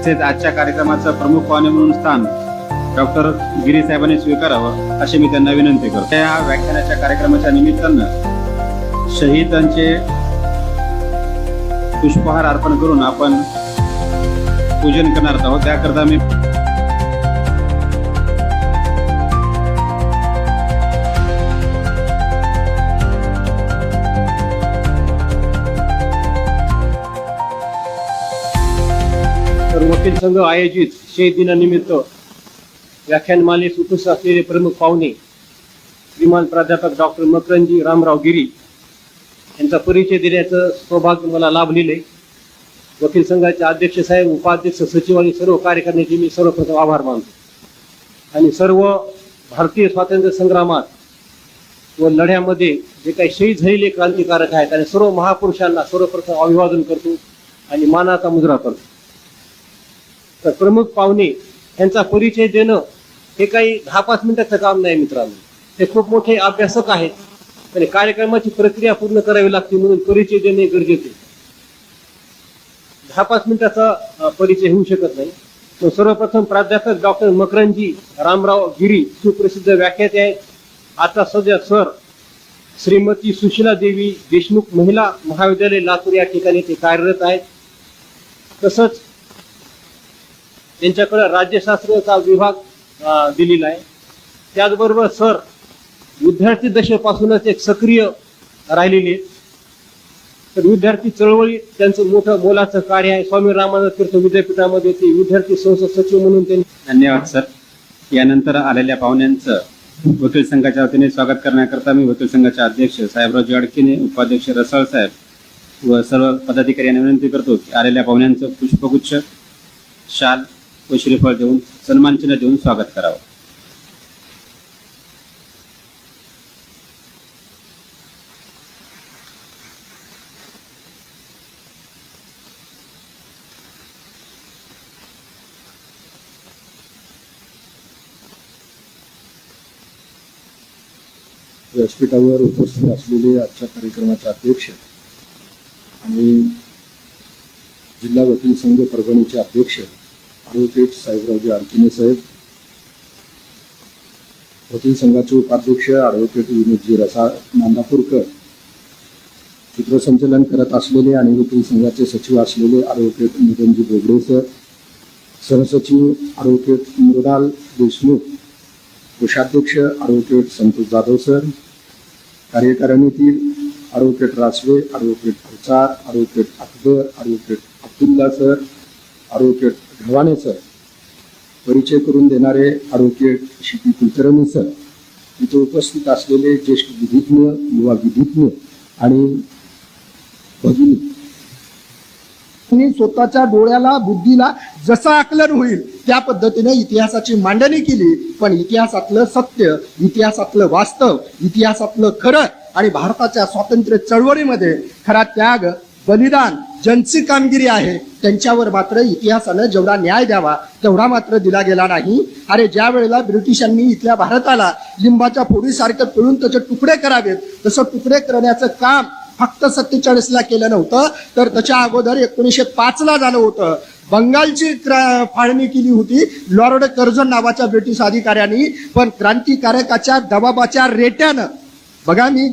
तसेच आजच्या कार्यक्रमाचा प्रमुख पाहुणे म्हणून स्थान डॉक्टर गिरी साहेबांनी स्वीकारावं अशी मी त्यांना विनंती करतो। या व्याख्यानाच्या कार्यक्रमाच्या निमित्तानं शहीदांचे पुष्पहार अर्पण करून आपण पूजन करणार आहोत। त्याकरता मी वकील संघ आयोजित शहीद दिनानिमित्त व्याख्यानमालेस उपस्थित असलेले प्रमुख पाहुणे श्रीमान प्राध्यापक डॉक्टर मकरंदजी रामराव गिरी यांचा परिचय देण्याचं सौभाग्य मला लाभलेलं आहे। वकील संघाचे अध्यक्ष साहेब, उपाध्यक्ष, सचिव आणि सर्व कार्यकारिणीचे मी सर्वप्रथम आभार मानतो आणि सर्व भारतीय स्वातंत्र्य संग्रामात व लढ्यामध्ये जे काही शहीद झालेले क्रांतिकारक आहेत आणि सर्व महापुरुषांना सर्वप्रथम अभिवादन करतो आणि मानाचा मुजरा करतो। तर प्रमुख पाहुणे यांचा परिचय देणं हे काही 10-5 मिनिटाचं काम नाही मित्रांनो, ते खूप मोठे अभ्यासक आहेत आणि कार्यक्रमाची प्रक्रिया पूर्ण करावी लागते, म्हणून परिचय देणे गरजेचे। 10-5 मिनिटाचा परिचय होऊ शकत नाही। तो सर्वप्रथम प्राध्यापक डॉक्टर मकरंदजी रामराव गिरी सुप्रसिद्ध व्याख्याते आहेत। आता सध्या सर श्रीमती सुशीला देवी देशमुख महिला महाविद्यालय लातूर या ठिकाणी ते कार्यरत आहेत। तसंच त्यांच्याकडे राज्यशास्त्राचा विभाग दिलेला आहे। त्याचबरोबर सर विद्यार्थी दशेपासूनच एक सक्रिय राहिलेले आहेत। तर विद्यार्थी चळवळी त्यांचं मोठं मोलाचं कार्य आहे। स्वामी रामानंद तीर्थ विद्यापीठामध्ये ते विद्यार्थी संसद सचिव म्हणून त्यांनी। धन्यवाद सर। यानंतर आलेल्या पाहुण्यांचं वकील संघाच्या वतीने स्वागत करण्याकरता मी वकील संघाचे अध्यक्ष साहेबराव अडकिने, उपाध्यक्ष रसाळ साहेब व सर्व पदाधिकारी यांना विनंती करतो की आलेल्या पाहुण्यांचं पुष्पगुच्छ, शाल व श्रीफळ देऊन सन्मानचिन्ह देऊन स्वागत करावं। व्यासपीठावर उपस्थित असलेले आजच्या कार्यक्रमाचे अध्यक्ष आणि जिल्हा वकील संघ परभणीचे अध्यक्ष ॲडव्होकेट साहेबराव अडकिने साहेब, वकील संघाचे उपाध्यक्ष ॲडव्होकेट विनोदजी रसाळ नांदापूरकर, सूत्रसंचालन करत असलेले आणि वकील संघाचे सचिव असलेले ॲडव्होकेट निरंजी बोबडे सर, सहसचिव ॲडव्होकेट मृणाल देशमुख, कोषाध्यक्ष ॲडव्होकेट संतोष जाधव सर, कार्यकारिणीतील advocate Rasve, advocate Kharchar, advocate Akbar, advocate Abdulla sir, advocate Dhawane sir, परिचय करून देणारे ॲडव्होकेट शिपी कुलकर्णी सर, इथे उपस्थित असलेले ज्येष्ठ विधिज्ञ, युवा विधिज्ञ आणि भगिनी, स्वतःच्या डोळ्याला बुद्धीला जसं आकलन होईल त्या पद्धतीने इतिहासाची मांडणी केली। पण इतिहासातलं सत्य, इतिहासातलं वास्तव, इतिहासातलं खरं आणि भारताच्या स्वातंत्र्य चळवळीमध्ये खरा त्याग, बलिदान, ज्यांची कामगिरी आहे त्यांच्यावर मात्र इतिहासानं जेवढा न्याय द्यावा तेवढा मात्र दिला गेला नाही। अरे ज्या वेळेला ब्रिटिशांनी इथल्या भारताला लिंबाच्या फोडीसारखं पिळून त्याचे तुकडे करावेत तसं तुकडे करण्याचं काम फक्त 47ला केलं नव्हतं, तर त्याच्या अगोदर 1905ला झालं होतं। बंगालची फाळणी केली होती लॉर्ड कर्झन नावाच्या ब्रिटिश अधिकाऱ्यांनी, पण क्रांतिकारकाच्या दबावाच्या रेट्यानं, बघा मी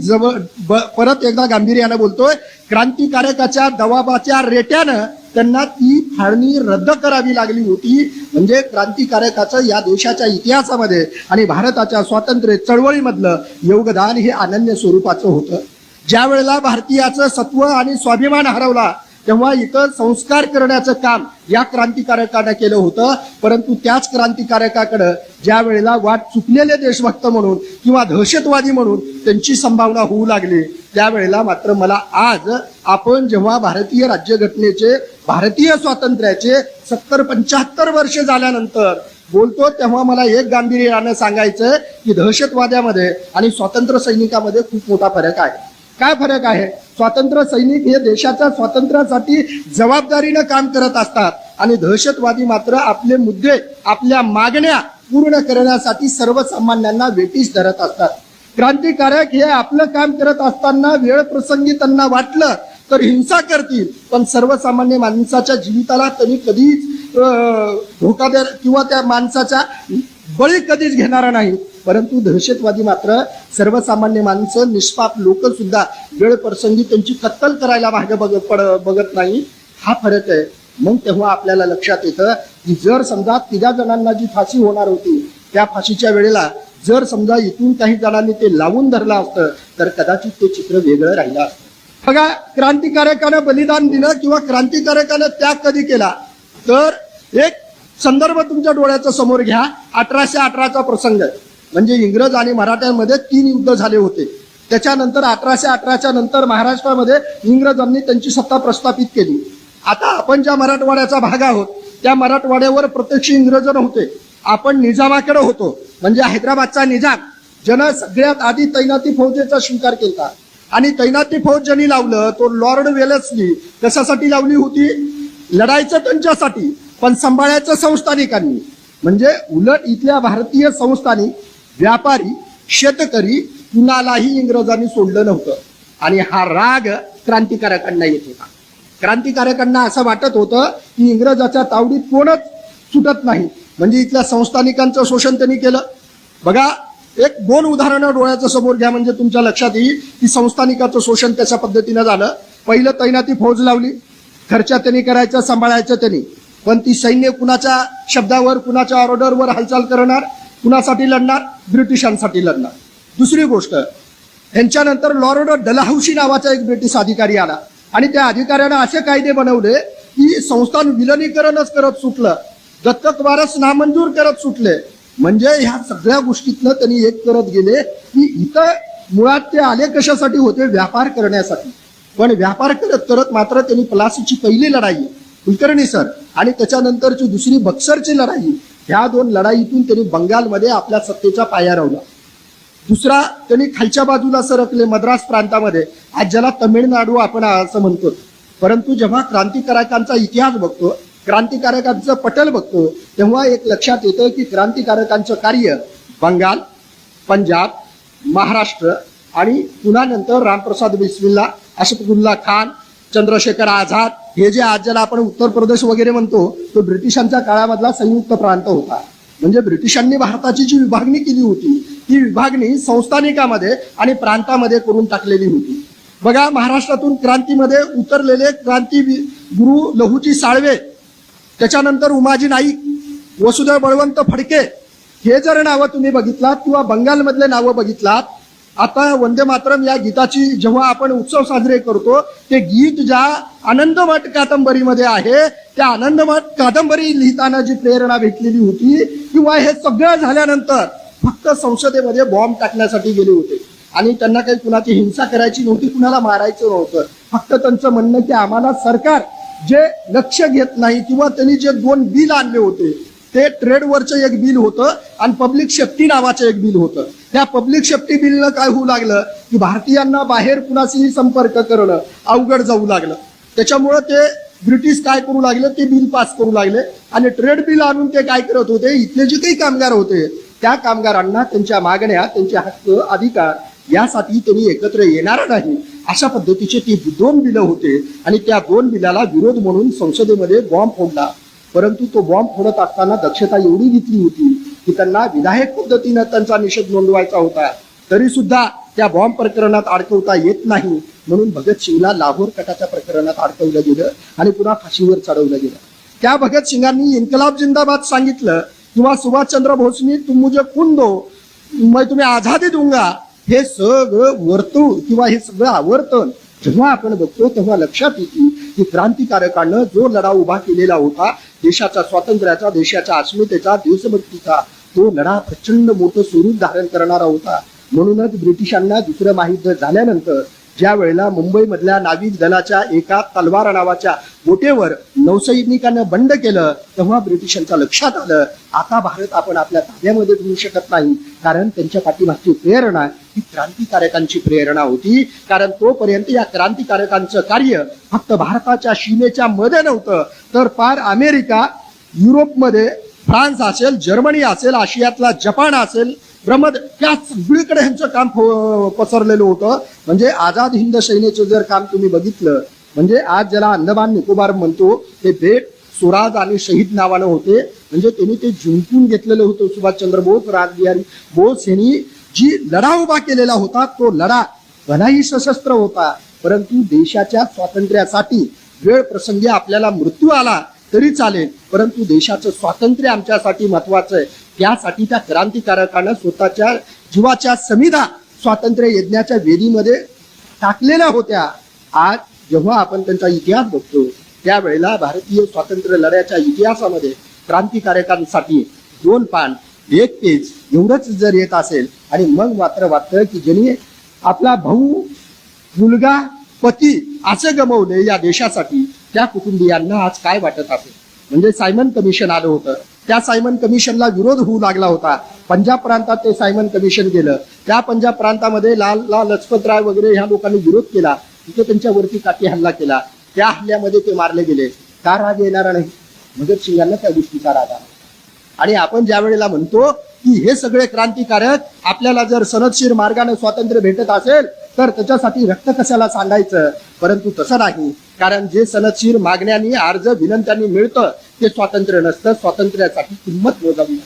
परत एकदा गांभीर्यानं बोलतोय, क्रांतिकारकाच्या दबावाच्या रेट्यानं त्यांना ती फाळणी रद्द करावी लागली होती। म्हणजे क्रांतिकारकाचं या देशाच्या इतिहासामध्ये आणि भारताच्या स्वातंत्र्य चळवळीमधलं योगदान हे अनन्य स्वरूपाचं होतं। ज्या वेळेला भारतीयाचं सत्व आणि स्वाभिमान हरवला तेव्हा इथं संस्कार करण्याचं काम या क्रांतिकारकानं केलं होतं। परंतु त्याच क्रांतिकारकाकडे ज्या वेळेला वाट चुकलेले देशभक्त म्हणून किंवा दहशतवादी म्हणून त्यांची संभावना होऊ लागली, त्यावेळेला मात्र मला आज आपण जेव्हा भारतीय राज्यघटनेचे, भारतीय स्वातंत्र्याचे 70-75 वर्ष झाल्यानंतर बोलतो तेव्हा मला एक गांभीर्यानं सांगायचं की दहशतवाद्यामध्ये आणि स्वातंत्र्य सैनिकामध्ये खूप मोठा फरक आहे। काय फरक आहे? स्वातंत्र्य सैनिक हे देशाच्या स्वातंत्र्यासाठी जबाबदारीनं काम करत असतात आणि दहशतवादी मात्र आपले मुद्दे, आपल्या मागण्या पूर्ण करण्यासाठी सर्वसामान्यांना वेठीस धरत असतात। क्रांतिकारक हे आपलं काम करत असताना वेळ प्रसंगी त्यांना वाटलं तर हिंसा करतील, पण सर्वसामान्य माणसाच्या जीविताला त्यांनी कधीच धोका दे किंवा त्या माणसाचा बळी कधीच घेणारा नाही. परंतु दहशतवादी मात्र सर्वसामान्य माणसं, निष्पाप लोक सुद्धा वेळ प्रसंगी त्यांची कत्तल करायला मागे बघत नाही. हा फरक आहे. मग तेव्हा आपल्याला लक्षात येतं की जर समजा 3 जणांना जी फाशी होणार होती त्या फाशीच्या वेळेला जर समजा इथून काही जणांनी ते लावून धरलं असतं तर कदाचित ते चित्र वेगळं राहिलं असतं. बघा, क्रांतिकारकानं बलिदान दिलं किंवा क्रांतिकारकानं त्याग कधी केला तर एक संदर्भ तुमच्या डोळ्याच्या समोर घ्या. 1818चा प्रसंग, म्हणजे इंग्रज आणि मराठ्यांमध्ये 3 युद्ध झाले होते. त्याच्यानंतर 1818च्या नंतर महाराष्ट्रामध्ये इंग्रजांनी त्यांची सत्ता प्रस्थापित केली. आता आपण ज्या मराठवाड्याचा भाग आहोत त्या मराठवाड्यावर प्रत्यक्ष इंग्रज नव्हते. आपण निजामाकडे होतो, म्हणजे हैदराबादचा निजाम ज्यानं सगळ्यात आधी तैनाती फौजेचा स्वीकार केला. आणि तैनाती फौज ज्यांनी लावलं तो लॉर्ड वेलेस्ली. कशासाठी लावली होती? लढायचं त्यांच्यासाठी, पण सांभाळायचं संस्थानिकांनी. म्हणजे उलट इथल्या भारतीय संस्थानिक, व्यापारी, शेतकरी कुणालाही इंग्रजांनी सोडलं नव्हतं. आणि हा राग क्रांतिकारकांना येत होता. क्रांतिकारकांना असं वाटत होतं की इंग्रजाच्या तावडीत कोणच सुटत नाही. म्हणजे इथल्या संस्थानिकांचं शोषण त्यांनी केलं. बघा, 1-2 उदाहरणं डोळ्याच्या समोर घ्या म्हणजे तुमच्या लक्षात येईल की संस्थानिकाचं शोषण कशा पद्धतीनं झालं. पहिलं तैनाती फौज लावली, खर्च त्यांनी करायचं, सांभाळायचं त्यांनी. पण ती सैन्य कुणाच्या शब्दावर, कुणाच्या ऑर्डरवर हालचाल करणार, कुणासाठी लढणार? ब्रिटिशांसाठी लढणार. दुसरी गोष्ट, यांच्यानंतर लॉर्ड डलहौसी नावाचा एक ब्रिटिश अधिकारी आला आणि त्या अधिकाऱ्यानं असे कायदे बनवले की संस्थान विलनीकरणच करत सुटलं, दत्तक वारस नामंजूर करत सुटले. म्हणजे ह्या सगळ्या गोष्टीतनं त्यांनी एक करत गेले की इथं मुळात ते आले कशासाठी होते? व्यापार करण्यासाठी. पण व्यापार करत करत मात्र त्यांनी प्लासीची पहिली लढाई, कुलकर्णी सर, आणि त्याच्यानंतरची दुसरी बक्सरची लढाई, ह्या 2 लढाईतून त्यांनी बंगालमध्ये आपल्या सत्तेचा पाया रोवला. दुसरा, त्यांनी खालच्या बाजूला सरकले मद्रास प्रांतामध्ये, आज ज्याला तमिळनाडू आपण असं म्हणतो. परंतु जेव्हा क्रांतिकारकांचा इतिहास बघतो, क्रांतिकारकांचं पटल बघतो, तेव्हा एक लक्षात येतं की क्रांतिकारकांचं कार्य बंगाल, पंजाब, महाराष्ट्र आणि पुन्हा नंतर रामप्रसाद बिस्मिल्ला, अशफाकुल्ला खान, चंद्रशेखर आझाद, हे जे आज ज्याला आपण उत्तर प्रदेश वगैरे म्हणतो, तो ब्रिटिशांच्या काळामधला संयुक्त प्रांत होता. म्हणजे ब्रिटिशांनी भारताची जी विभागणी केली होती ती विभागणी संस्थानिकामध्ये आणि प्रांतामध्ये करून टाकलेली होती. बघा, महाराष्ट्रातून क्रांतीमध्ये उतरलेले क्रांती गुरु लहुजी साळवे, त्याच्यानंतर उमाजी नाईक, वसुदेव बळवंत फडके, हे जर नावं तुम्ही बघितलात किंवा बंगालमधले नावं बघितलात. आता वंदे मातरम या गीताची जेव्हा आपण उत्सव साजरे करतो, ते गीत ज्या आनंदमठ कादंबरीमध्ये आहे, त्या आनंदमठ कादंबरी लिहिताना जी प्रेरणा भेटलेली होती, किंवा हे सगळं झाल्यानंतर फक्त संसदेमध्ये बॉम्ब टाकण्यासाठी गेले होते आणि त्यांना काही कुणाची हिंसा करायची नव्हती, कुणाला मारायचं नव्हतं. फक्त त्यांचं म्हणणं की आम्हाला सरकार जे लक्ष घेत नाही, किंवा त्यांनी जे 2 बिल आणले होते ते ट्रेडवरचं एक बिल होतं आणि पब्लिक सेफ्टी नावाचं एक बिल होतं. त्या पब्लिक सेफ्टी बिलनं काय होऊ लागलं की भारतीयांना बाहेर कुणाशीही संपर्क करणं अवघड जाऊ लागलं. त्याच्यामुळं ते ब्रिटिश काय करू लागले, ते बिल पास करू लागले आणि ट्रेड बिल आणून ते काय करत होते, इथले जे काही कामगार होते त्या कामगारांना त्यांच्या मागण्या, त्यांचे हक्क, अधिकार यासाठी त्यांनी एकत्र येणार नाही, अशा पद्धतीचे ती 2 बिलं होते. आणि त्या 2 बिलाला विरोध म्हणून संसदेमध्ये बॉम्ब फोडला. परंतु तो बॉम्ब फोडत असताना दक्षता एवढी घेतली होती की त्यांना विधायक पद्धतीनं त्यांचा निषेध नोंदवायचा होता, तरी सुद्धा त्या बॉम्ब प्रकरणात अडकवता येत नाही. म्हणून भगतसिंगला लाहोर कटाच्या प्रकरणात अडकवलं गेलं आणि पुन्हा फाशीवर चढवलं गेलं. त्या भगतसिंगांनी इन्कलाब जिंदाबाद सांगितलं किंवा सुभाषचंद्र बोसनी तुम मुझे खून दो मैं तुम्हें आझादी दूंगा, हे सगळं वर्तुळ किंवा हे सगळं आवर्तन जेव्हा आपण बघतो तेव्हा लक्षात येते की क्रांतिकारकांना जो लढा उभा केलेला होता, देशाच्या स्वातंत्र्याचा, देशाच्या अस्मितेचा, देशभक्तीचा, तो लढा प्रचंड मोठं स्वरूप धारण करणारा होता. म्हणूनच ब्रिटिशांना दुसरं महायुद्ध झाल्यानंतर ज्या वेळेला मुंबईमधल्या नाविक दलाच्या एका तलवार नावाच्या बोटेवर नौसैनिकांना बंड केलं, तेव्हा ब्रिटिशांच्या लक्षात आलं आता भारत आपण आपल्या ताब्यामध्ये घेऊ शकत नाही. कारण त्यांच्या पाठीमागची प्रेरणा ही क्रांतिकारकांची प्रेरणा होती. कारण तोपर्यंत या क्रांतिकारकांचं कार्य फक्त भारताच्या सीमेच्या मध्ये नव्हतं, तर पार अमेरिका, युरोपमध्ये फ्रान्स असेल, जर्मनी असेल, आशियातला जपान असेल, त्या सगळीकडे ह्यांचं काम पसरलेलं होतं. म्हणजे आझाद हिंद सेनेचं जर काम तुम्ही बघितलं, म्हणजे आज ज्याला अंदमान निकोबार म्हणतो, ते बेट स्वराज आणि शहीद नावानं होते. म्हणजे त्यांनी ते जिंकून घेतलेलं होतं. सुभाषचंद्र बोस, रासबिहारी बोस यांनी जी लढा उभा केलेला होता, तो लढा भलाही सशस्त्र होता, परंतु देशाच्या स्वातंत्र्यासाठी वेळ प्रसंगी आपल्याला मृत्यू आला तरी चालेल, परंतु देशाचं स्वातंत्र्य आमच्यासाठी महत्वाचं आहे. त्यासाठी त्या क्रांतिकारकानं स्वतःच्या जीवाच्या समिधा स्वातंत्र्य यज्ञाच्या वेदीमध्ये टाकलेल्या होत्या. आज जेव्हा आपण त्यांचा इतिहास बघतो त्यावेळेला भारतीय स्वातंत्र्य लढ्याच्या इतिहासामध्ये क्रांतिकारकांसाठी 2 पान 1 पेज एवढंच जर येत असेल आणि मग मात्र वाटतं की ज्यांनी आपला भाऊ, मुलगा, पती असे गमवले या देशासाठी, त्या कुटुंबियांना आज काय वाटत असेल. म्हणजे सायमन कमिशन आलं होतं, त्या सायमन कमिशनला विरोध होऊ लागला होता. पंजाब प्रांतात ते सायमन कमिशन गेलं. त्या पंजाब प्रांतामध्ये लाला लजपतराय वगैरे ह्या लोकांनी विरोध केला. तिथे त्यांच्यावरती काठी हल्ला केला. त्या हल्ल्यामध्ये ते मारले गेले. का राग येणारा नाही? भगतसिंगांना त्या गोष्टीचा राग आला. आणि आपण ज्या वेळेला म्हणतो की हे सगळे क्रांतिकारक आपल्याला जर सनदशीर मार्गाने स्वातंत्र्य भेटत असेल तर त्याच्यासाठी रक्त कशाला सांडायचं, परंतु तसं नाही. कारण जे सनदशीर मागण्यांनी, अर्ज, विनंत्यांनी मिळतं ते स्वातंत्र्य नसतं. स्वातंत्र्यासाठी किंमत मोजावी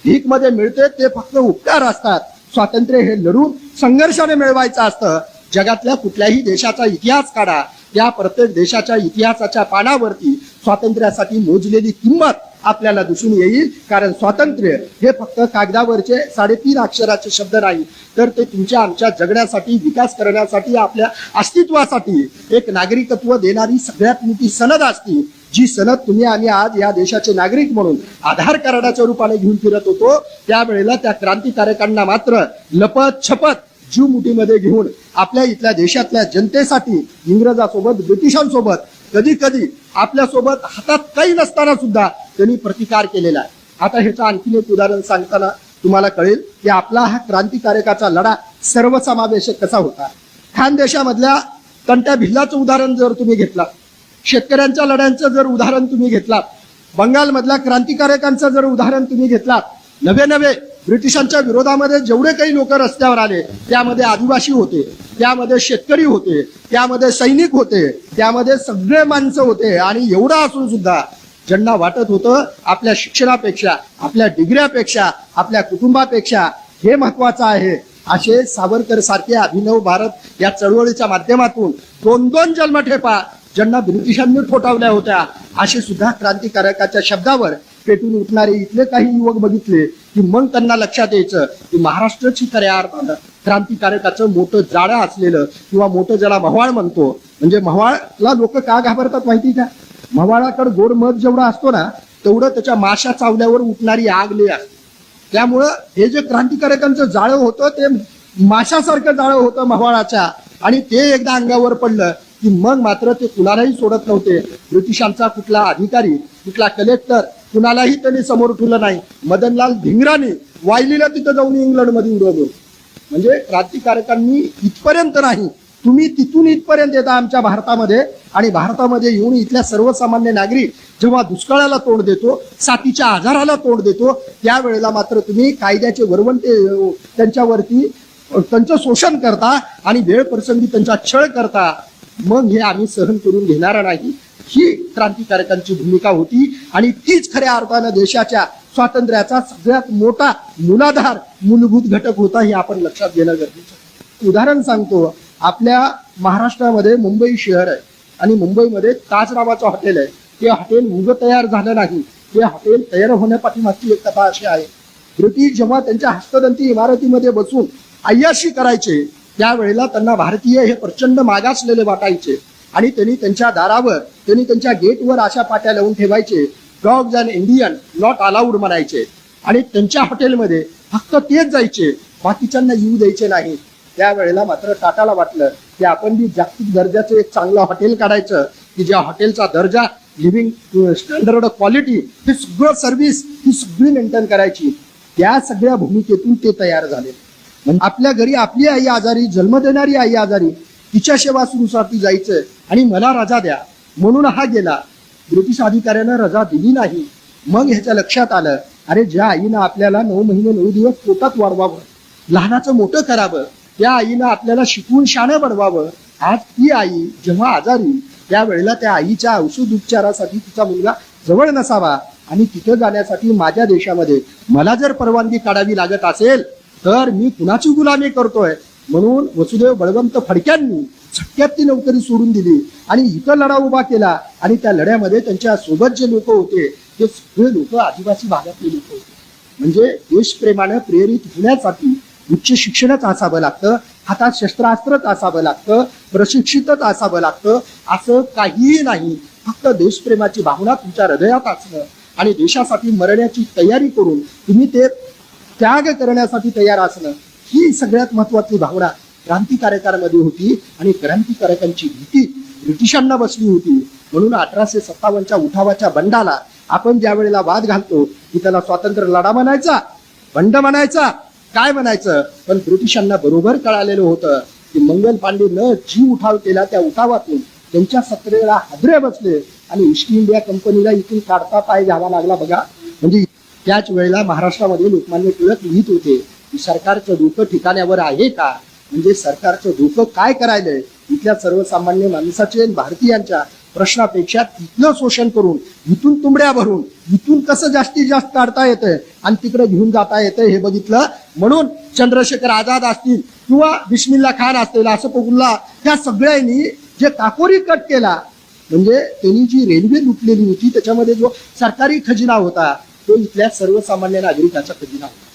भीक मध्ये मिळते ते फक्त उपकार असतात. स्वातंत्र्य हे लढून संघर्षाने मिळवायचं असतं. जगातल्या कुठल्याही देशाचा इतिहास काढा, त्या प्रत्येक देशाच्या इतिहासाच्या पानावरती स्वातंत्र्यासाठी मोजलेली किंमत आपल्याला दिसून येईल. कारण स्वातंत्र्य हे फक्त कागदावरचे 3.5 अक्षराचे शब्द नाही, तर ते तुमच्या आमच्या जगण्यासाठी, विकास करण्यासाठी, आपल्या अस्तित्वासाठी एक नागरिकत्व देणारी सगळ्यात मोठी सनद असते. जी सनद तुम्ही आणि आज या देशाचे नागरिक म्हणून आधार कार्डाच्या रूपाने घेऊन फिरत होतो. त्यावेळेला त्या क्रांतिकारकांना मात्र लपत छपत जीव मुठीमध्ये घेऊन आपल्या इथल्या देशातल्या जनतेसाठी इंग्रजासोबत, ब्रिटिशांसोबत, कधी कधी आपल्यासोबत हातात काही नसताना सुद्धा त्यांनी प्रतिकार केलेला आहे. आता ह्याचं आणखीन एक उदाहरण सांगताना तुम्हाला कळेल की आपला हा क्रांतिकारकाचा लढा सर्वसमावेशक कसा होता. खानदेशामधल्या तंट्या भिल्लाचं उदाहरण जर तुम्ही घेतला, शेतकऱ्यांच्या लढ्यांचं जर उदाहरण तुम्ही घेतलात, बंगालमधल्या क्रांतिकारकांचं जर उदाहरण तुम्ही घेतलात, नवे ब्रिटिशांच्या विरोधामध्ये जेवढे काही लोक रस्त्यावर आले त्यामध्ये आदिवासी होते, त्यामध्ये शेतकरी होते, त्यामध्ये सैनिक होते, त्यामध्ये सगळे माणसं होते. आणि एवढं असून सुद्धा ज्यांना वाटत होतं आपल्या शिक्षणापेक्षा, आपल्या डिग्र्यापेक्षा, आपल्या कुटुंबापेक्षा हे महत्वाचं आहे, असे सावरकर सारखे अभिनव भारत या चळवळीच्या माध्यमातून 2-2 जन्मठेपा ज्यांना ब्रिटिशांनी ठोठावल्या होत्या, असे सुद्धा क्रांतिकारकाच्या शब्दावर पेटून उठणारे इथले काही युवक बघितले की मग त्यांना लक्षात यायचं की महाराष्ट्राची खऱ्या अर्थानं क्रांतिकारकाचं मोठं जाळं असलेलं किंवा मोठं ज्याला मव्हाळ म्हणतो. म्हणजे मव्हाळला लोक का घाबरतात माहिती का? मव्हाळाकडे गोड मध जेवढा असतो ना तेवढं त्याच्या माशा चावल्यावर उठणारी आग लई असते. त्यामुळं हे जे क्रांतिकारकांचं जाळं होतं ते माशासारखं जाळं होतं मव्हाळाच्या, आणि ते एकदा अंगावर पडलं की मग मात्र ते कुणालाही सोडत नव्हते. ब्रिटिशांचा कुठला अधिकारी, कुठला कलेक्टर कुणालाही त्यांनी समोर ठेवलं नाही. मदनलाल धिंगराने वायलीला तिथं जाऊन इंग्लंडमध्ये उडवलं. म्हणजे क्रांतिकारकांनी इथपर्यंत नाही, तुम्ही तिथून इथपर्यंत येता आमच्या भारतामध्ये, आणि भारतामध्ये येऊन इथल्या सर्वसामान्य नागरिक जेव्हा दुष्काळाला तोंड देतो, साथीच्या आजाराला तोंड देतो, त्यावेळेला मात्र तुम्ही कायद्याचे वरवंटे त्यांच्यावरती त्यांचं शोषण करता आणि वेळ प्रसंगी त्यांचा छळ करता. मग हे आम्ही सहन करून घेणार नाही, ही क्रांतिकारकांची भूमिका होती. आणि तीच खऱ्या अर्थानं देशाच्या स्वातंत्र्याचा सगळ्यात मोठा मूलाधार, मूलभूत घटक होता, हे आपण लक्षात घेणं गरजेचं आहे. उदाहरण सांगतो, आपल्या महाराष्ट्रामध्ये मुंबई शहर आहे आणि मुंबईमध्ये ताज नावाचं हॉटेल आहे. ते हॉटेल उगं तयार झालं नाही, ते हॉटेल तयार होण्यापाठीमागची एक कथा अशी आहे. ब्रिटिश जेव्हा त्यांच्या हस्तदंती इमारतीमध्ये बसून अय्याशी करायचे त्यावेळेला त्यांना भारतीय हे प्रचंड मागासलेले वाटायचे, आणि त्यांनी त्यांच्या दारावर, त्यांनी त्यांच्या गेटवर अशा पाट्या लावून ठेवायचे, dogs and Indian not allowed म्हणायचे. आणि त्यांच्या हॉटेलमध्ये फक्त तेच जायचे, बाकीच्यांना येऊ द्यायचे नाही. त्यावेळेला मात्र टाटाला वाटलं की आपण बी जागतिक दर्जाचं एक चांगलं हॉटेल काढायचं की ज्या हॉटेलचा दर्जा, लिव्हिंग स्टँडर्ड, क्वालिटी, हे सगळं सर्व्हिस ही सगळी मेंटेन करायची. त्या सगळ्या भूमिकेतून ते तयार झाले. म्हणजे आपल्या घरी आपली आई आजारी, जन्म देणारी आई आजारी, तिच्या सेवा सुरूसाठी जायचं आणि मला रजा द्या म्हणून हा गेला. ब्रिटिश अधिकाऱ्यानं रजा दिली नाही. मग ह्याच्या लक्षात आलं, अरे ज्या आईनं आपल्याला 9 महिने 9 दिवस पोटात वाढवावं, लहानाचं मोठं करावं, त्या आईनं आपल्याला शिकवून शाणं बनवावं, आज ती आई जेव्हा आजारी त्यावेळेला त्या आईच्या औषध उपचारासाठी तिचा मुलगा जवळ नसावा आणि तिथं जाण्यासाठी माझ्या देशामध्ये मला जर परवानगी काढावी लागत असेल तर मी कुणाची गुलामी करतोय. म्हणून वसुदेव बळवंत फडक्यांनी झटक्यात ती नोकरी सोडून दिली आणि इथं लढा उभा केला आणि त्या लढ्यामध्ये त्यांच्या सोबत जे लोक होते ते सगळे लोक आदिवासी भागातले लोक होते. म्हणजे देशप्रेमानं प्रेरित होण्यासाठी उच्च शिक्षणच असावं लागतं, हातात शस्त्रास्त्रच असावं लागतं, प्रशिक्षितच असावं लागतं असं काहीही नाही. फक्त देशप्रेमाची भावना तुमच्या हृदयात असणं आणि देशासाठी मरण्याची तयारी करून तुम्ही ते त्याग करण्यासाठी तयार असणं ही सगळ्यात महत्वाची भावना क्रांतिकारकांमध्ये होती. आणि क्रांतिकारकांची भीती ब्रिटिशांना बसली होती. म्हणून 1857च्या उठावाच्या बंडाला आपण ज्या वेळेला वाद घालतो की त्याला स्वातंत्र्य लढा म्हणायचा, बंड म्हणायचा, काय म्हणायचं, पण ब्रिटिशांना बरोबर कळालेलं होतं की मंगल पांडेनं जी उठाव केला त्या उठावातून त्यांच्या सत्तेला हादरे बसले आणि ईस्ट इंडिया कंपनीला इथून काढता पाय घ्यावा लागला बघा. म्हणजे त्याच वेळेला महाराष्ट्रामध्ये लोकमान्य टिळक लिहित होते की सरकारचं डोकं ठिकाण्यावर आहे का, म्हणजे सरकारचं डोकं काय करायलंय. इथल्या सर्वसामान्य माणसाचे भारतीयांच्या प्रश्नापेक्षा तिथलं शोषण करून इथून तुंबड्या भरून इथून कसं जास्तीत जास्त काढता येतंय आणि तिकडे घेऊन जाता येतंय हे बघितलं. म्हणून चंद्रशेखर आझाद असतील किंवा बिस्मिल्ला खान असतील, असफगुल्ला, त्या सगळ्यांनी जे काकोरी कट केला, म्हणजे त्यांनी जी रेल्वे लुटलेली होती त्याच्यामध्ये जो सरकारी खजिना होता तो इथल्या सर्वसामान्य नागरिकाचा खजिना होता.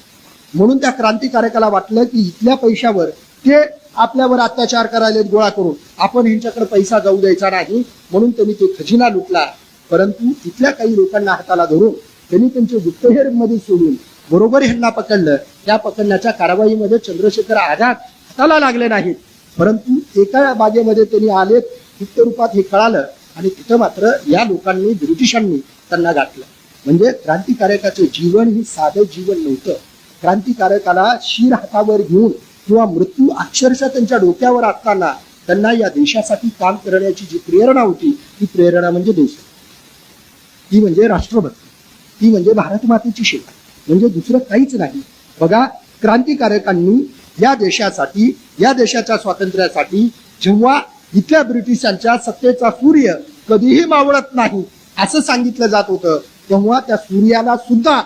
म्हणून त्या क्रांतिकारकाला वाटलं की इथल्या पैशावर ते आपल्यावर अत्याचार करायला गोळा करून आपण ह्यांच्याकडे पैसा जाऊ द्यायचा नाही. म्हणून त्यांनी ते खजिना लुटला. परंतु इथल्या काही लोकांना हाताला धरून त्यांनी त्यांचे गुप्तहेरमध्ये सोडून बरोबर ह्यांना पकडलं. त्या पकडण्याच्या कारवाईमध्ये चंद्रशेखर आझाद हाताला लागले नाहीत, परंतु एका बागेमध्ये त्यांनी आले गुप्त रूपात हे कळालं आणि तिथं मात्र या लोकांनी ब्रिटिशांनी त्यांना गाठलं. म्हणजे क्रांतिकारकाचे जीवन ही साधं जीवन नव्हतं. क्रांतिकारकाला शिर हातावर घेऊन किंवा मृत्यू अक्षरशः त्यांच्या डोक्यावर असताना त्यांना या देशासाठी काम करण्याची जी प्रेरणा होती ती प्रेरणा म्हणजे देश, ती म्हणजे राष्ट्रभक्ती, ती म्हणजे भारत मातेची सेवा, म्हणजे दुसरं काहीच नाही. बघा, क्रांतिकारकांनी या देशासाठी, या देशाच्या स्वातंत्र्यासाठी जेव्हा इथल्या ब्रिटिशांच्या सत्तेचा सूर्य कधीही मावळत नाही असं सांगितलं जात होतं, तेव्हा त्या सूर्याला सुद्धा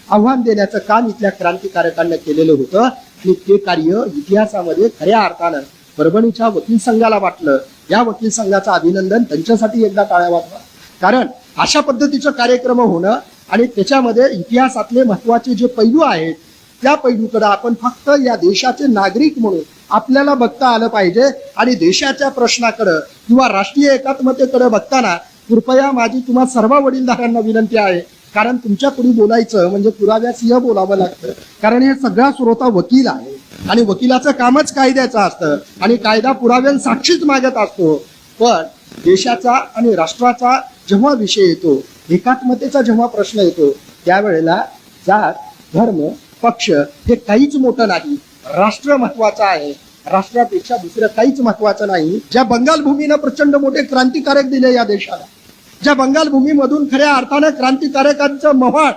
आव्हान देण्याचं काम इथल्या क्रांतिकारकांनी केलेलं होतं. आणि ते कार्य इतिहासामध्ये खऱ्या अर्थानं परभणीच्या वकील संघाला वाटलं. या वकील संघाचं अभिनंदन, त्यांच्यासाठी एकदा टाळ्या वाजवा. कारण अशा पद्धतीचं कार्यक्रम होणं आणि त्याच्यामध्ये इतिहासातले महत्वाचे जे पैलू आहेत त्या पैलूकडे आपण फक्त या देशाचे नागरिक म्हणून आपल्याला बघता आलं पाहिजे. आणि देशाच्या प्रश्नाकडे किंवा राष्ट्रीय एकात्मतेकडे बघताना कृपया माझी तुम्हा सर्व वडीलधाऱ्यांना विनंती आहे, कारण तुमच्या पुढे बोलायचं म्हणजे पुराव्यासिंह बोलावं लागतं. कारण हे सगळा श्रोता वकील आहे आणि वकिलाचं कामच कायद्याचं असतं आणि कायदा पुराव्यां साक्षीच मागत असतो. पण देशाचा आणि राष्ट्राचा जेव्हा विषय येतो, एकात्मतेचा जेव्हा प्रश्न येतो, त्यावेळेला जात, धर्म, पक्ष हे काहीच मोठं नाही. राष्ट्र महत्वाचं आहे, राष्ट्रापेक्षा दुसरं काहीच महत्वाचं नाही. ज्या बंगाल भूमीनं प्रचंड मोठे क्रांतिकारक दिले या देशाला, ज्या बंगाल भूमीमधून खऱ्या अर्थानं क्रांतिकारकांचं मव्हाळ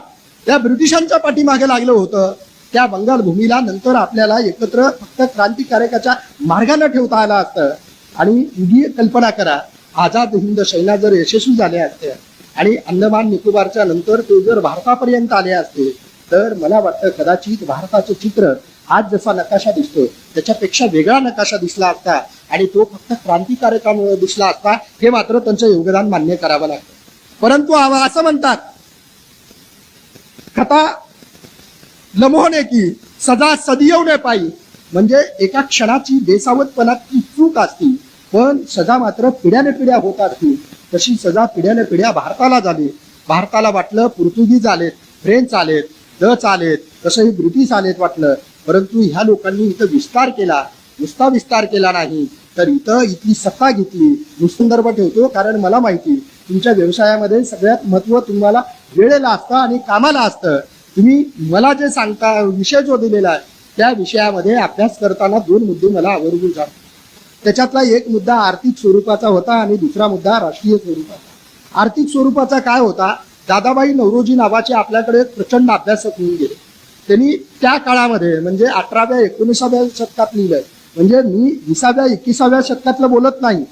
त्या ब्रिटिशांच्या पाठीमागे लागलं होतं, त्या बंगाल भूमीला नंतर आपल्याला एकत्र फक्त क्रांतिकारकाच्या मार्गाने ठेवता आलं असतं. आणि ही कल्पना करा, आझाद हिंद सेना जर यशस्वी झाले असते आणि अंदमान निकोबारच्या नंतर ते जर भारतापर्यंत आले असते तर मला वाटतं कदाचित भारताचं चित्र आज जसा नकाशा दिसतो त्याच्यापेक्षा वेगळा नकाशा दिसला असता आणि तो फक्त क्रांतिकारकांमुळे दिसला असता. हे मात्र त्यांचं योगदान मान्य करावं लागतं. परंतु असं म्हणतात, कथा लमोहने की सजा सदियवने पायी, म्हणजे एका क्षणाची बेसावधपणाची चूक असती पण सजा मात्र पिढ्याने पिढ्या होत असती. तशी सजा पिढ्याने पिढ्या भारताला झाली. भारताला वाटलं पोर्तुगीज आलेत, फ्रेंच आलेत, डच आलेत, तसंही ब्रिटिश आलेत वाटलं. परंतु ह्या लोकांनी इथं विस्तार केला. नुसता विस्तार केला नाही तर इथं इथली सत्ता घेतली. संदर्भ ठेवतो कारण मला माहिती तुमच्या व्यवसायामध्ये सगळ्यात महत्व तुम्हाला वेळेला असतं आणि कामाला असतं. तुम्ही मला जे सांगता, विषय जो दिलेला आहे त्या विषयामध्ये अभ्यास करताना 2 मुद्दे मला आवर्जून सांगतो. त्याच्यातला एक मुद्दा आर्थिक स्वरूपाचा होता आणि दुसरा मुद्दा राष्ट्रीय स्वरूपाचा. आर्थिक स्वरूपाचा काय होता, दादाभाई नौरोजी नावाचे आपल्याकडे प्रचंड अभ्यासक होऊन गेले. त्यांनी त्या काळामध्ये म्हणजे 18व्या 19व्या शतकात लिहिलंय. म्हणजे मी 20व्या 21व्या शतकातलं बोलत नाही,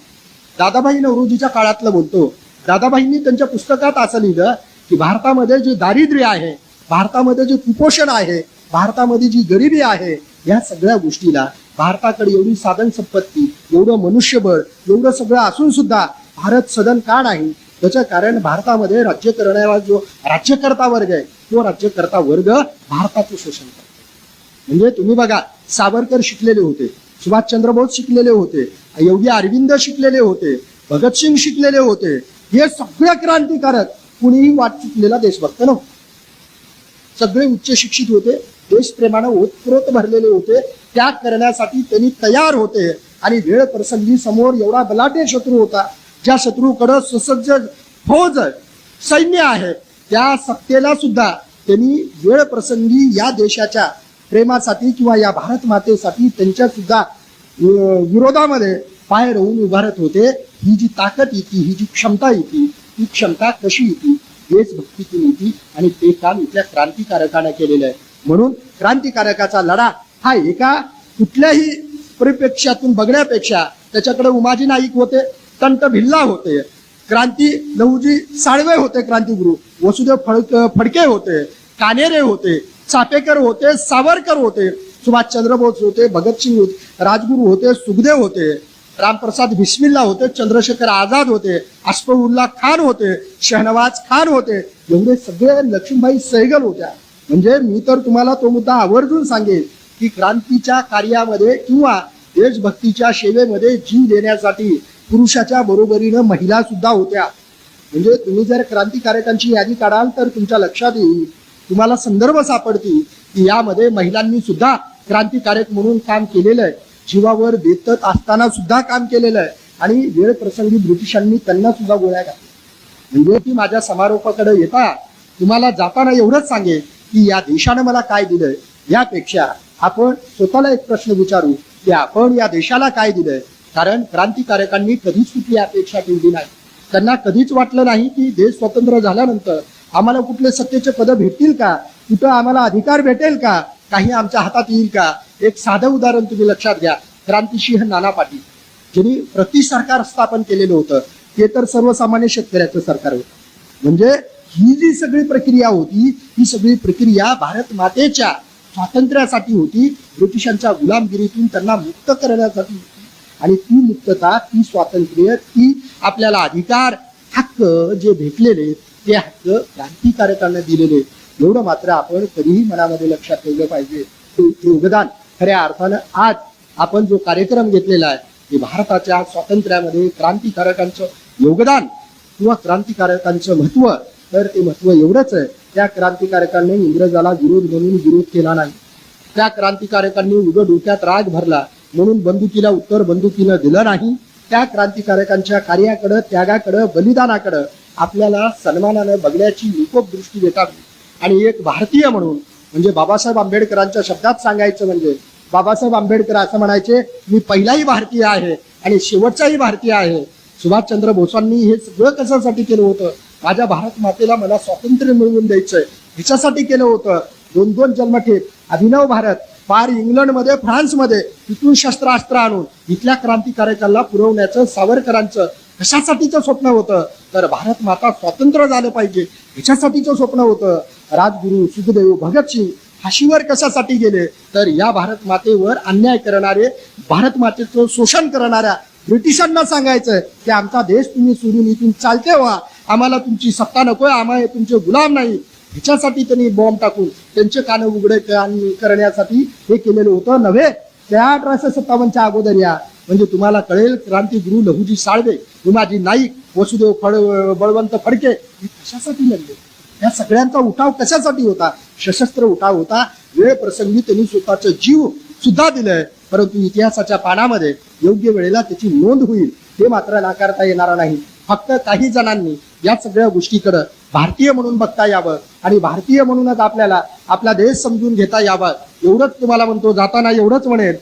दादाभाई नौरोजीच्या काळातलं बोलतो. दादाभाईंनी त्यांच्या पुस्तकात असं लिहिलं की भारतामध्ये जे दारिद्र्य आहे, भारतामध्ये जे कुपोषण आहे, भारतामध्ये जी गरिबी आहे, या सगळ्या गोष्टीला भारताकडे एवढी साधन संपत्ती, एवढं मनुष्यबळ, एवढं सगळं असून सुद्धा भारत सदन का नाही? त्याचं कारण भारतामध्ये राज्य करणारा जो राज्यकर्ता वर्ग आहे, तो राज्यकर्ता वर्ग भारताचं शोषण करतो. म्हणजे तुम्ही बघा, सावरकर शिकलेले होते, सुभाषचंद्र बोस शिकलेले होते, योगी अरविंद शिकलेले होते, भगतसिंग शिकलेले होते. हे सगळे क्रांतिकारक कुणीही वाट चुकलेला देशभक्त नव्हते. सगळे उच्च शिक्षित होते, देशप्रेमानं ओतप्रोत भरलेले होते, त्याग करण्यासाठी त्यांनी तयार होते. आणि वेळ प्रसंगी समोर एवढा बलाढ्य शत्रू होता, ज्या शत्रूकडं सुसज्ज फौज सैन्य आहे, त्या सत्तेला सुद्धा त्यांनी वेळ प्रसंगी या देशाच्या प्रेमासाठी किंवा या भारत मातेसाठी त्यांच्या सुद्धा विरोधामध्ये पाय रोवून उभारत होते. ही जी ताकद येते, ही जी क्षमता येते, ती क्षमता कशी येते? देशभक्तीतून येते. आणि ते काम इथल्या क्रांतिकारकाने केलेलं आहे. म्हणून क्रांतिकारकाचा लढा हा एका कुठल्याही परिप्रेक्ष्यातून बघण्यापेक्षा, त्याच्याकडे उमाजी नाईक होते, तंट भिल्ला होते, क्रांती लहुजी साळवे होते, क्रांतिगुरु वसुदेव फडके होते, कानेरे होते, चापेकर होते, सावरकर होते, सुभाषचंद्र बोस होते, भगतसिंग होते, राजगुरू होते, सुखदेव होते, रामप्रसाद बिस्मिल्ला होते, चंद्रशेखर आझाद होते, अस्फउल्ला खान होते, शहनवाज खान होते. एवढे सगळे, लक्ष्मीबाई सहगल होत्या. म्हणजे मी तर तुम्हाला तो मुद्दा आवर्जून सांगेन की क्रांतीच्या कार्यामध्ये किंवा देशभक्तीच्या सेवेमध्ये जीव देण्यासाठी पुरुषाच्या बरोबरीनं महिला सुद्धा होत्या. म्हणजे तुम्ही जर क्रांतिकारकांची यादी काढाल तर तुमच्या लक्षात येईल, तुम्हाला संदर्भ सापडतील की यामध्ये महिलांनी सुद्धा क्रांतिकारक म्हणून काम केलेलं आहे, जीवावर बेतत असताना सुद्धा काम केलेलं आहे. आणि वेळ प्रसंगी ब्रिटिशांनी त्यांना सुद्धा गोळ्या घातल्या. म्हणजे की माझ्या समारोपाकडे येता तुम्हाला जाताना एवढंच सांगेल की या देशानं मला काय दिलंय, यापेक्षा आपण स्वतःला एक प्रश्न विचारू की आपण या देशाला काय दिलंय. कारण क्रांतिकारकांनी कधीच कुठली अपेक्षा ठेवली नाही. त्यांना कधीच वाटलं नाही की देश स्वतंत्र झाल्यानंतर आम्हाला कुठले सत्तेचे पद भेटतील का, कुठं आम्हाला अधिकार भेटेल का, काही आमच्या हातात येईल का. एक साधं उदाहरण तुम्ही लक्षात घ्या. क्रांतिसिंह नाना पाटील ज्यांनी प्रति सरकार स्थापन केलेलं होतं, ते तर सर्वसामान्य शेतकऱ्याचं सरकार होतं. म्हणजे ही जी सगळी प्रक्रिया होती, ही सगळी प्रक्रिया भारत मातेच्या स्वातंत्र्यासाठी होती, ब्रिटिशांच्या गुलामगिरीतून त्यांना मुक्त करण्यासाठी होती. आणि ती मुक्तता, ती स्वातंत्र्य, ती आपल्याला अधिकार, हक्क जे भेटलेले, ते हक्क क्रांतिकारकांना दिलेले. एवढं मात्र आपण कधीही मनामध्ये लक्षात ठेवलं पाहिजे. ते योगदान खऱ्या अर्थानं आज आपण जो कार्यक्रम घेतलेला आहे, ते भारताच्या स्वातंत्र्यामध्ये क्रांतिकारकांचं योगदान किंवा क्रांतिकारकांचं महत्व, तर ते महत्व एवढंच आहे. त्या क्रांतिकारकांनी इंग्रजाला विरोध म्हणून विरोध केला नाही. त्या क्रांतिकारकांनी उघड डोक्यात राग भरला म्हणून बंदुकीला उत्तर बंदुकीनं दिलं नाही. त्या क्रांतिकारकांच्या कार्याकडं, त्यागाकडं, बलिदानाकडं आपल्याला सन्मानानं बघण्याची निकोप दृष्टी देतावी. आणि एक भारतीय म्हणून, म्हणजे बाबासाहेब आंबेडकरांच्या शब्दात सांगायचं म्हणजे, बाबासाहेब आंबेडकर असं म्हणायचे, मी पहिलाही भारतीय आहे आणि शेवटचाही भारतीय आहे. सुभाषचंद्र बोसांनी हे सगळं कशासाठी केलं होतं? माझ्या भारत मातेला मला स्वातंत्र्य मिळवून द्यायचंय, ह्याच्यासाठी केलं होतं. 2-2 जन्मठेप, अभिनव भारत, पार इंग्लंडमध्ये, फ्रान्समध्ये, तिथून शस्त्रास्त्र आणून इथल्या क्रांतिकारकांना पुरवण्याचं सावरकरांचं कशासाठीचं स्वप्न होतं? तर भारत माता स्वतंत्र झालं पाहिजे ह्याच्यासाठीचं स्वप्न होतं. राजगुरू, सुखदेव, भगतसिंग फाशीवर कशासाठी गेले? तर या भारत मातेवर अन्याय करणारे, भारत मातेचं शोषण करणाऱ्या ब्रिटिशांना सांगायचं की आमचा देश तुम्ही सोडून इथून चालते व्हा, आम्हाला तुमची सत्ता नकोय, आम्हाला तुमचे गुलाम नाही. ह्याच्यासाठी त्यांनी बॉम्ब टाकून त्यांचे कान उघडे करण्यासाठी हे केलेलं होतं नव्हे. त्या 1857च्या अगोदर या, म्हणजे तुम्हाला कळेल क्रांतिगुरु लहुजी साळवे, उमाजी नाईक, वसुदेव बळवंत फडके हे कशासाठी लढले? या सगळ्यांचा उठाव कशासाठी होता? सशस्त्र उठाव होता. वेळ प्रसंगी त्यांनी स्वतःचा जीव सुद्धा दिलंय, परंतु इतिहासाच्या पानामध्ये योग्य वेळेला त्याची नोंद होईल हे मात्र नाकारता येणार नाही. फक्त काही जणांनी या सगळ्या गोष्टीकडे भारतीय म्हणून बघता यावं आणि भारतीय म्हणूनच आपल्याला आपला देश समजून घेता यावा, एवढंच तुम्हाला म्हणतो. जाताना एवढंच म्हणेल,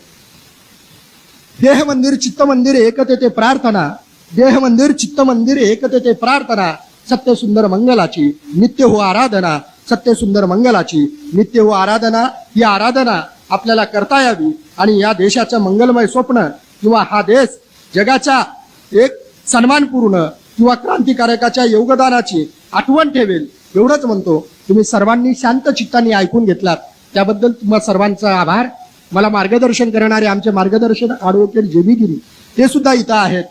देह मंदिर चित्त मंदिर एकतेते प्रार्थना, देह मंदिर चित्त मंदिर एकतेते प्रार्थना, सत्य सुंदर मंगलाची नित्य हो आराधना, सत्य सुंदर मंगलाची नित्य हो आराधना. ही आराधना आपल्याला करता यावी आणि या देशाचं मंगलमय स्वप्न किंवा हा देश जगाच्या एक सन्मानपूर्ण किंवा क्रांतिकारकाच्या योगदानाची आठवण ठेवेल एवढंच म्हणतो, तुम्ही सर्वांनी शांत चित्ताने ऐकून घेतलात त्याबद्दल तुम्हा सर्वांचा आभार. मला मार्गदर्शन करणारे आमचे मार्गदर्शक ॲडव्होकेट जे बी गिरी ते सुद्धा इथं आहेत.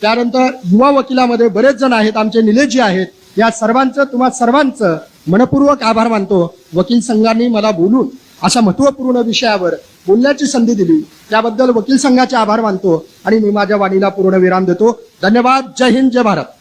त्यानंतर युवा वकिलामध्ये बरेच जण आहेत, आमचे निलेशजी आहेत. या सर्वांचं तुम्हा सर्वांचं मनपूर्वक आभार मानतो. वकील संघाने मला बोलून अशा महत्त्वपूर्ण विषयावर बोलण्याची संधी दिली त्याबद्दल वकील संघाचे आभार मानतो आणि मी माझ्या वाणीला पूर्ण विराम देतो. धन्यवाद. जय हिंद, जय भारत.